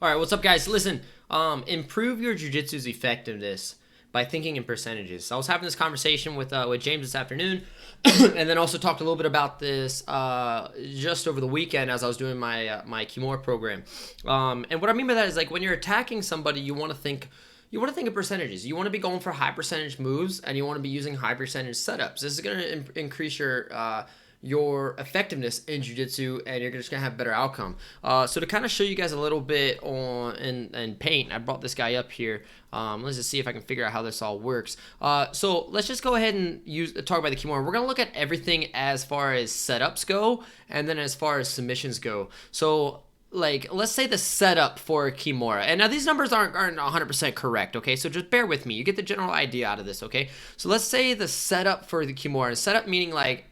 All right, what's up, guys? Listen, improve your jiu-jitsu's effectiveness by thinking in percentages. So I was having this conversation with James this afternoon, and then also talked a little bit about this just over the weekend as I was doing my Kimura program. And what I mean by that is, like, when you're attacking somebody, you want to think in percentages. You want to be going for high percentage moves, and you want to be using high percentage setups. This is going to increase your effectiveness in jiu-jitsu, and you're just gonna have better outcome. So to kind of show you guys a little bit on in paint, I brought this guy up here. Let's just see if I can figure out how this all works. So let's just go ahead and talk about the Kimura. We're gonna look at everything as far as setups go, and then as far as submissions go. So, like, let's say the setup for a Kimura. And now these numbers aren't 100% correct, okay? So just bear with me. You get the general idea out of this, okay? So let's say the setup for the Kimura. Setup meaning like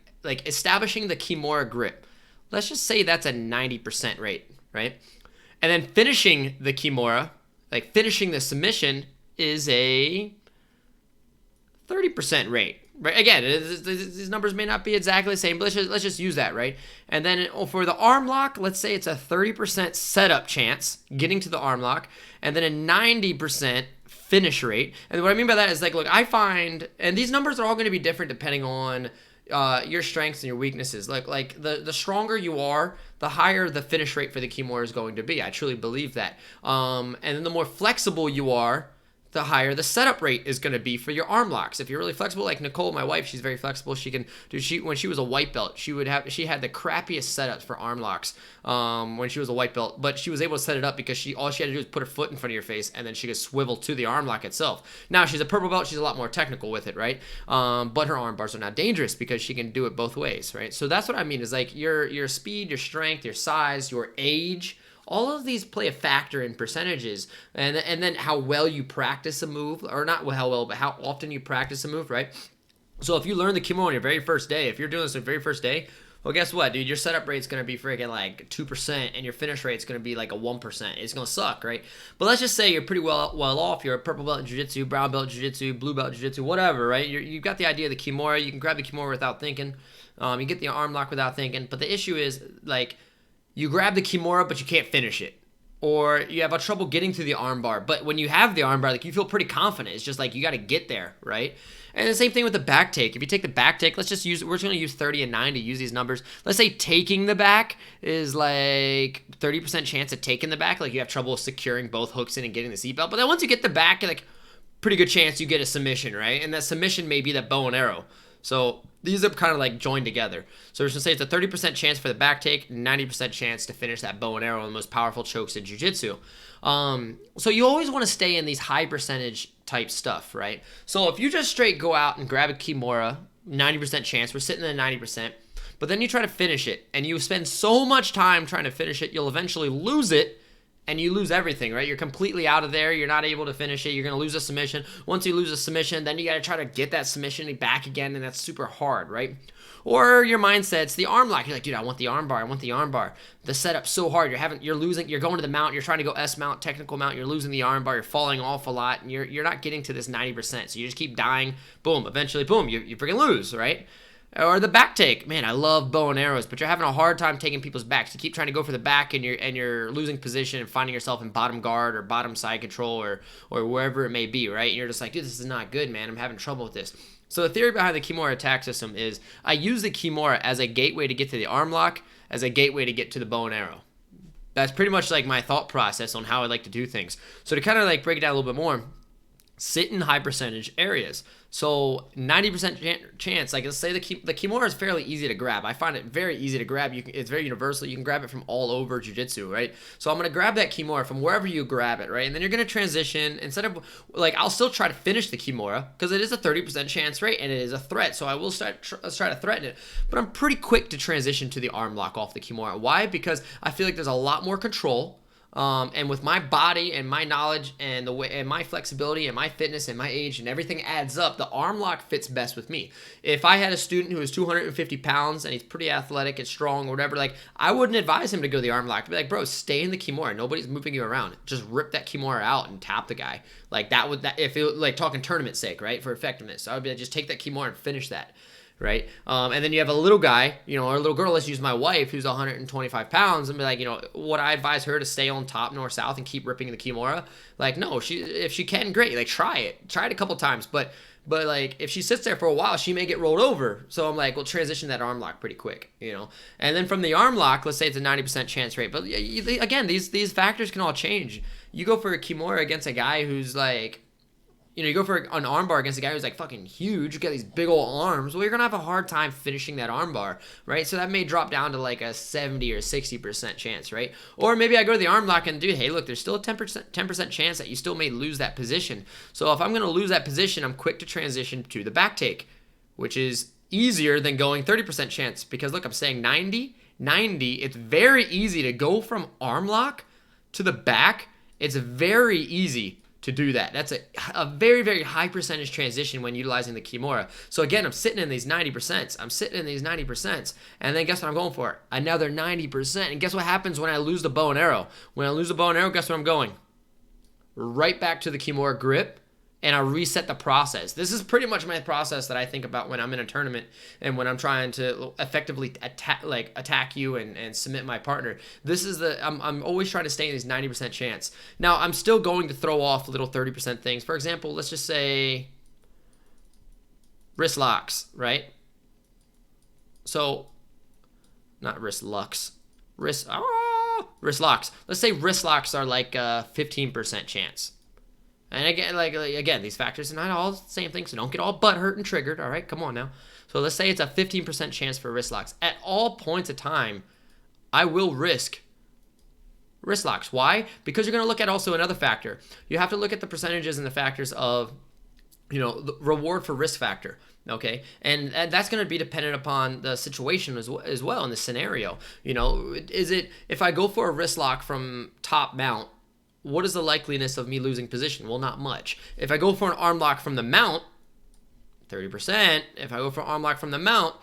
establishing the Kimura grip. Let's just say that's a 90% rate, right? And then finishing the Kimura, like finishing the submission, is a 30% rate. Right? Again, these numbers may not be exactly the same, but let's just use that, right? And then for the arm lock, let's say it's a 30% setup chance getting to the arm lock, and then a 90% finish rate. And what I mean by that is, like, look, I find, and these numbers are all going to be different depending on your strengths and your weaknesses. Like the stronger you are, the higher the finish rate for the Kimura is going to be. I truly believe that. And then the more flexible you are, the higher the setup rate is going to be for your arm locks. If you're really flexible, like Nicole, my wife, she's very flexible. She can do. When she was a white belt, she had the crappiest setups for arm locks when she was a white belt, but she was able to set it up because all she had to do was put her foot in front of your face, and then she could swivel to the arm lock itself. Now she's a purple belt; she's a lot more technical with it, right? But her arm bars are not dangerous because she can do it both ways, right? So that's what I mean. Is like your speed, your strength, your size, your age. All of these play a factor in percentages, and then how well you practice a move, or not how well, but how often you practice a move, right? So if you learn the Kimura on your very first day, if you're doing this on your very first day, well, guess what, dude? Your setup rate's going to be freaking like 2%, and your finish rate's going to be like a 1%. It's going to suck, right? But let's just say you're pretty well off. You're a purple belt in jiu-jitsu, brown belt jiu-jitsu, blue belt jiu-jitsu, whatever, right? You've got the idea of the Kimura. You can grab the Kimura without thinking. You get the arm lock without thinking. But the issue is, like, you grab the Kimura, but you can't finish it. Or you have a trouble getting to the armbar. But when you have the armbar, like, you feel pretty confident. It's just like you got to get there, right? And the same thing with the back take. If you take the back take, we're just going to use 30 and 90 to use these numbers. Let's say taking the back is like 30% chance of taking the back. Like, you have trouble securing both hooks in and getting the seatbelt. But then once you get the back, like, pretty good chance you get a submission, right? And that submission may be that bow and arrow. So these are kind of like joined together. So we're going to say it's a 30% chance for the back take, 90% chance to finish that bow and arrow, the most powerful chokes in jiu-jitsu. So you always want to stay in these high percentage type stuff, right? So if you just straight go out and grab a Kimura, 90% chance, we're sitting at 90%, but then you try to finish it, and you spend so much time trying to finish it, you'll eventually lose it, and you lose everything, right? You're completely out of there. You're not able to finish it. You're going to lose a submission. Once you lose a submission, then you got to try to get that submission back again, and that's super hard, right? Or your mindset's the arm lock. You're like, dude, I want the arm bar. I want the arm bar. The setup's so hard. You're losing. You're going to the mount. You're trying to go S mount, technical mount. You're losing the arm bar. You're falling off a lot, and you're not getting to this 90%. So you just keep dying. Boom. Eventually, boom, you freaking lose, right? Or the back take. Man, I love bow and arrows, but you're having a hard time taking people's backs. You keep trying to go for the back, and you're losing position and finding yourself in bottom guard or bottom side control or wherever it may be, right? And you're just like, dude, this is not good, man. I'm having trouble with this. So the theory behind the Kimura attack system is I use the Kimura as a gateway to get to the arm lock, as a gateway to get to the bow and arrow. That's pretty much like my thought process on how I like to do things. So to kind of like break it down a little bit more, sit in high percentage areas. So 90% chance, like, let's say the Kimura is fairly easy to grab. I find it very easy to grab. It's very universal. You can grab it from all over jiu-jitsu, right? So I'm going to grab that Kimura from wherever you grab it, right? And then you're going to transition. Instead of, like, I'll still try to finish the Kimura because it is a 30% chance rate and it is a threat. So I will try to threaten it. But I'm pretty quick to transition to the arm lock off the Kimura. Why? Because I feel like there's a lot more control. And with my body and my knowledge and the way and my flexibility and my fitness and my age and everything adds up, the arm lock fits best with me. If I had a student who is 250 pounds and he's pretty athletic and strong or whatever, like, I wouldn't advise him to go the arm lock. I'd be like, bro, stay in the Kimura. Nobody's moving you around. Just rip that Kimura out and tap the guy. Like, if it, like, talking tournament sake, right, for effectiveness. So I would be like, just take that Kimura and finish that. right? And then you have a little guy, or a little girl, let's use my wife, who's 125 pounds, and be like, would I advise her to stay on top north south and keep ripping the Kimura? Like, no, if she can, great, like try it a couple times, but like if she sits there for a while, she may get rolled over. So I'm like, well, transition that arm lock pretty quick, and then from the arm lock, let's say it's a 90% chance rate, but again, these factors can all change. You go for a Kimura against a guy who's like, you go for an armbar against a guy who's like fucking huge, you got these big old arms, well, you're going to have a hard time finishing that armbar, right? So that may drop down to like a 70 or 60% chance, right? Or maybe I go to the arm lock and, dude, hey, look, there's still a 10% chance that you still may lose that position. So if I'm going to lose that position, I'm quick to transition to the back take, which is easier than going 30% chance, because look, I'm saying 90, it's very easy to go from arm lock to the back. It's very easy to do that. That's a very, very high percentage transition when utilizing the Kimura. So again, I'm sitting in these 90%. And then guess what I'm going for? Another 90%. And guess what happens when I lose the bow and arrow? When I lose the bow and arrow, guess what I'm going? Right back to the Kimura grip, and I reset the process. This is pretty much my process that I think about when I'm in a tournament and when I'm trying to effectively attack you and submit my partner. This is I'm always trying to stay in these 90% chance. Now, I'm still going to throw off little 30% things. For example, let's just say wrist locks, right? So, not wrist locks. Wrist locks. Let's say wrist locks are like a 15% chance. And again, these factors are not all the same thing, so don't get all butthurt and triggered, all right? Come on now. So let's say it's a 15% chance for wrist locks. At all points of time, I will risk wrist locks. Why? Because you're going to look at also another factor. You have to look at the percentages and the factors of, the reward for risk factor, okay? And that's going to be dependent upon the situation as well in the scenario. Is it, if I go for a wrist lock from top mount, what is the likeliness of me losing position? Well, not much. If I go for an arm lock from the mount, 30%. If I go for an arm lock from the mount,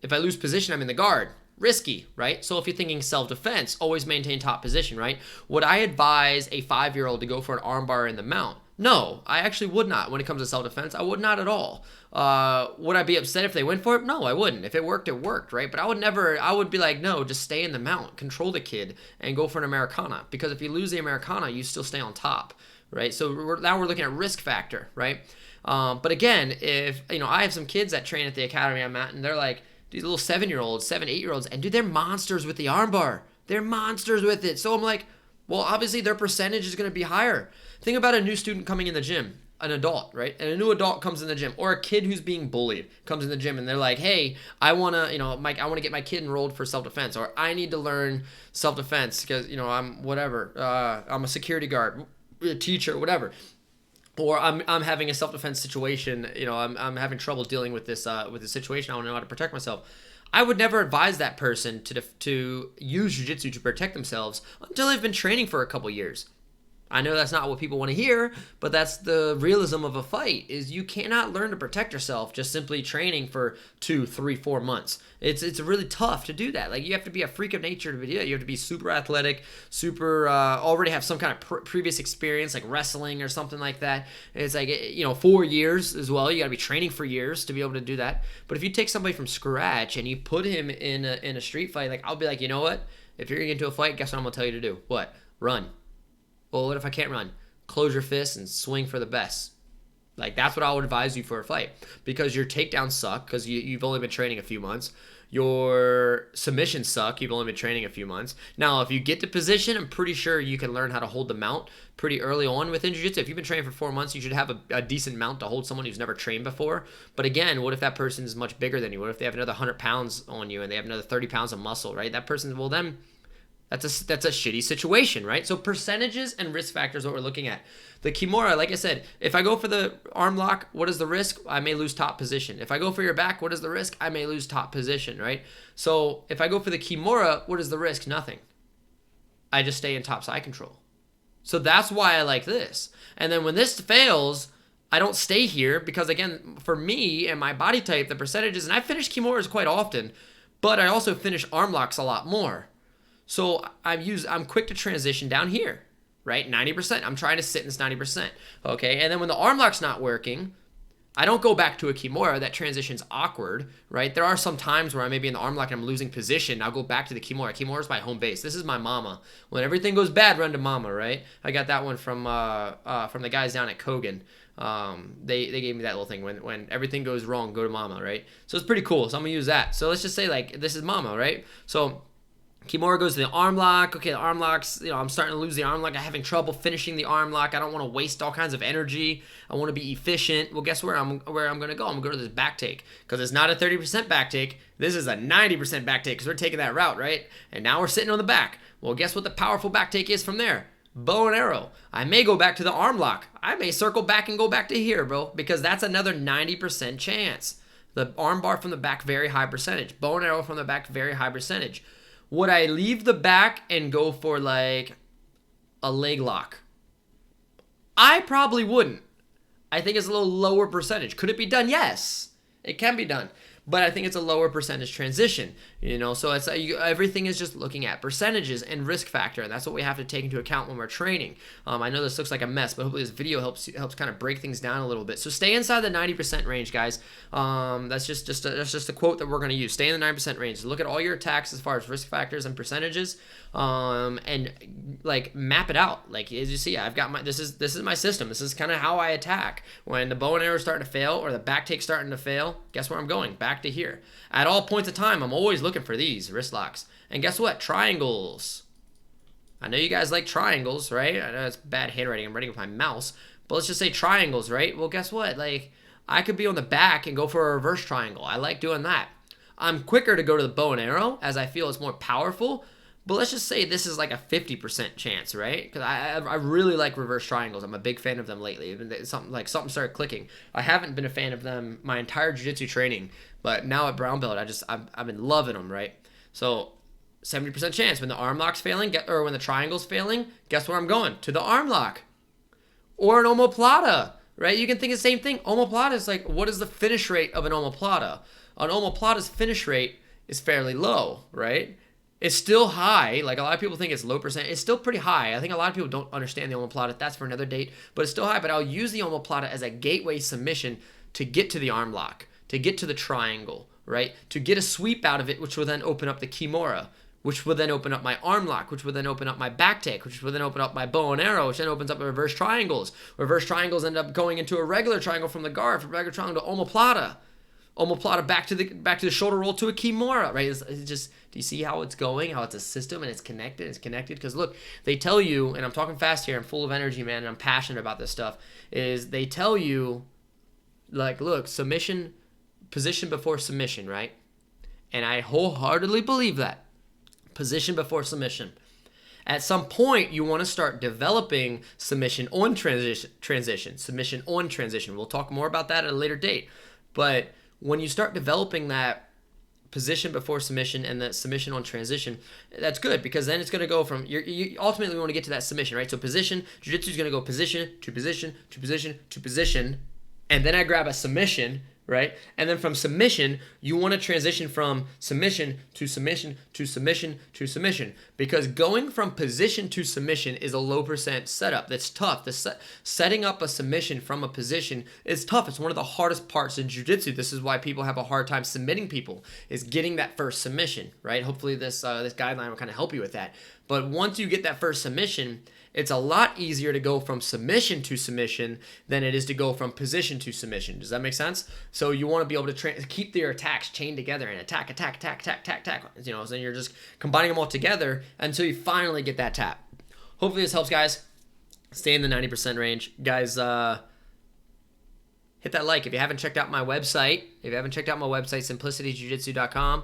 if I lose position, I'm in the guard. Risky, right? So if you're thinking self-defense, always maintain top position, right? Would I advise a 5-year-old to go for an arm bar in the mount? No, I actually would not. When it comes to self-defense, I would not at all. Would I be upset if they went for it? No, I wouldn't. If it worked, right? But I would be like, no, just stay in the mount, control the kid, and go for an Americana. Because if you lose the Americana, you still stay on top, right? So now we're looking at risk factor, right? But again, if, I have some kids that train at the academy I'm at, and they're like, these little 7-year-olds, 8-year-olds, and dude, they're monsters with the armbar. They're monsters with it. So I'm like, well, obviously their percentage is going to be higher. Think about a new student coming in the gym, an adult, right? And a new adult comes in the gym, or a kid who's being bullied comes in the gym, and they're like, hey, I want to, I want to get my kid enrolled for self-defense, or I need to learn self-defense because, I'm whatever. I'm a security guard, a teacher, whatever. Or I'm having a self-defense situation, I'm having trouble dealing with this situation. I want to know how to protect myself. I would never advise that person to use jiu-jitsu to protect themselves until they've been training for a couple years. I know that's not what people want to hear, but that's the realism of a fight, is you cannot learn to protect yourself just simply training for 2, 3, 4 months. It's really tough to do that. Like, you have to be a freak of nature to do that. You have to be super athletic, super already have some kind of previous experience, like wrestling or something like that. It's like, 4 years as well. You got to be training for years to be able to do that. But if you take somebody from scratch and you put him in a street fight, like, I'll be like, you know what? If you're going to get into a fight, guess what I'm going to tell you to do? What? Run. Well, what if I can't run? Close your fists and swing for the best. Like, that's what I would advise you for a fight, because your takedowns suck because you've only been training a few months. Your submissions suck. You've only been training a few months. Now, if you get to position, I'm pretty sure you can learn how to hold the mount pretty early on within jiu-jitsu. If you've been training for 4 months, you should have a decent mount to hold someone who's never trained before. But again, what if that person is much bigger than you? What if they have another 100 pounds on you and they have another 30 pounds of muscle, right? That person, well, then that's a shitty situation, right? So percentages and risk factors are what we're looking at. The Kimura, like I said, if I go for the arm lock, what is the risk? I may lose top position. If I go for your back, what is the risk? I may lose top position, right? So if I go for the Kimura, what is the risk? Nothing. I just stay in top side control. So that's why I like this. And then when this fails, I don't stay here because, again, for me and my body type, the percentages, and I finish Kimuras quite often, but I also finish arm locks a lot more. So I'm quick to transition down here, right? 90%. I'm trying to sit in this 90%. Okay. And then when the arm lock's not working, I don't go back to a Kimura. That transition's awkward, right? There are some times where I may be in the arm lock and I'm losing position. I'll go back to the Kimura. Kimura's my home base. This is my mama. When everything goes bad, run to mama, right? I got that one from the guys down at Kogan. They gave me that little thing. When everything goes wrong, go to mama, right? So it's pretty cool. So I'm gonna use that. So let's just say like this is mama, right? So Kimura goes to the arm lock. Okay, the arm locks, I'm starting to lose the arm lock. I'm having trouble finishing the arm lock. I don't want to waste all kinds of energy. I want to be efficient. Well, guess where I'm going to go? I'm going to go to this back take because it's not a 30% back take. This is a 90% back take because we're taking that route, right? And now we're sitting on the back. Well, guess what the powerful back take is from there? Bow and arrow. I may go back to the arm lock. I may circle back and go back to here, bro, because that's another 90% chance. The arm bar from the back, very high percentage. Bow and arrow from the back, very high percentage. Would I leave the back and go for like a leg lock? I probably wouldn't. I think it's a little lower percentage. Could it be done? Yes, it can be done. But I think it's a lower percentage transition, so it's everything is just looking at percentages and risk factor, and that's what we have to take into account when we're training. I know this looks like a mess, but hopefully this video helps kind of break things down a little bit. So stay inside the 90% range, guys. That's just a quote that we're going to use. Stay in the 90% range. Look at all your attacks as far as risk factors and percentages, and like map it out. Like as you see, I've got this is my system. This is kind of how I attack. When the bow and arrow is starting to fail or the back take starting to fail, guess where I'm going? Back to here. At all points of time, I'm always looking for these wrist locks. And guess what? Triangles. I know you guys like triangles, right? I know it's bad handwriting. I'm writing with my mouse. But let's just say triangles, right? Well, guess what? Like, I could be on the back and go for a reverse triangle. I like doing that. I'm quicker to go to the bow and arrow as I feel it's more powerful. But let's just say this is like a 50% chance, right? Because I really like reverse triangles. I'm a big fan of them lately. Something started clicking. I haven't been a fan of them my entire jiu-jitsu training, but now at brown belt, I've been loving them, right? So 70% chance when the arm lock's failing, or when the triangle's failing, guess where I'm going? To the arm lock. Or an omoplata, right? You can think the same thing. Omoplata is like, what is the finish rate of an omoplata? An omoplata's finish rate is fairly low, right? It's still high. Like a lot of people think it's low percent. It's still pretty high. I think a lot of people don't understand the omoplata. That's for another date, but it's still high. But I'll use the omoplata as a gateway submission to get to the arm lock, to get to the triangle, right? To get a sweep out of it, which will then open up the Kimura, which will then open up my arm lock, which will then open up my back take, which will then open up my bow and arrow, which then opens up reverse triangles. Reverse triangles end up going into a regular triangle from the guard, from regular triangle to omoplata. Omoplata back to the shoulder roll to a Kimura, right? It's just, do you see how it's going? How it's a system and it's connected? It's connected because look, they tell you, and I'm talking fast here, I'm full of energy, man, and I'm passionate about this stuff, is they tell you, like, look, submission, position before submission, right? And I wholeheartedly believe that. Position before submission. At some point, you want to start developing submission on transition, submission on transition. We'll talk more about that at a later date. But when you start developing that position before submission and that submission on transition, that's good because then it's going to go from, you ultimately want to get to that submission, right? So position, jiu-jitsu is going to go position to position to position to position, and then I grab a submission, right? And then from submission, you want to transition from submission to submission to submission to submission because going from position to submission is a low percent setup. That's tough. Setting up a submission from a position is tough. It's one of the hardest parts in jiu-jitsu. This is why people have a hard time submitting people, is getting that first submission, right? Hopefully this guideline will kind of help you with that. But once you get that first submission, it's a lot easier to go from submission to submission than it is to go from position to submission. Does that make sense? So you want to be able to keep your attacks chained together and attack. So you're just combining them all together until you finally get that tap. Hopefully this helps, guys. Stay in the 90% range. Guys, hit that like. If you haven't checked out my website, simplicityjujitsu.com.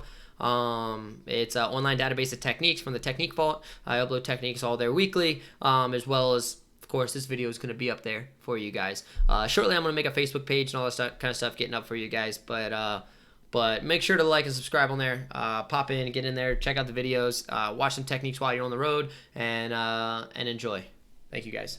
It's an online database of techniques from the Technique Vault. I upload techniques all there weekly, as well as, of course, this video is going to be up there for you guys. Shortly, I'm going to make a Facebook page and all that kind of stuff getting up for you guys. But make sure to like and subscribe on there. Pop in, get in there, check out the videos, watch some techniques while you're on the road, and enjoy. Thank you, guys.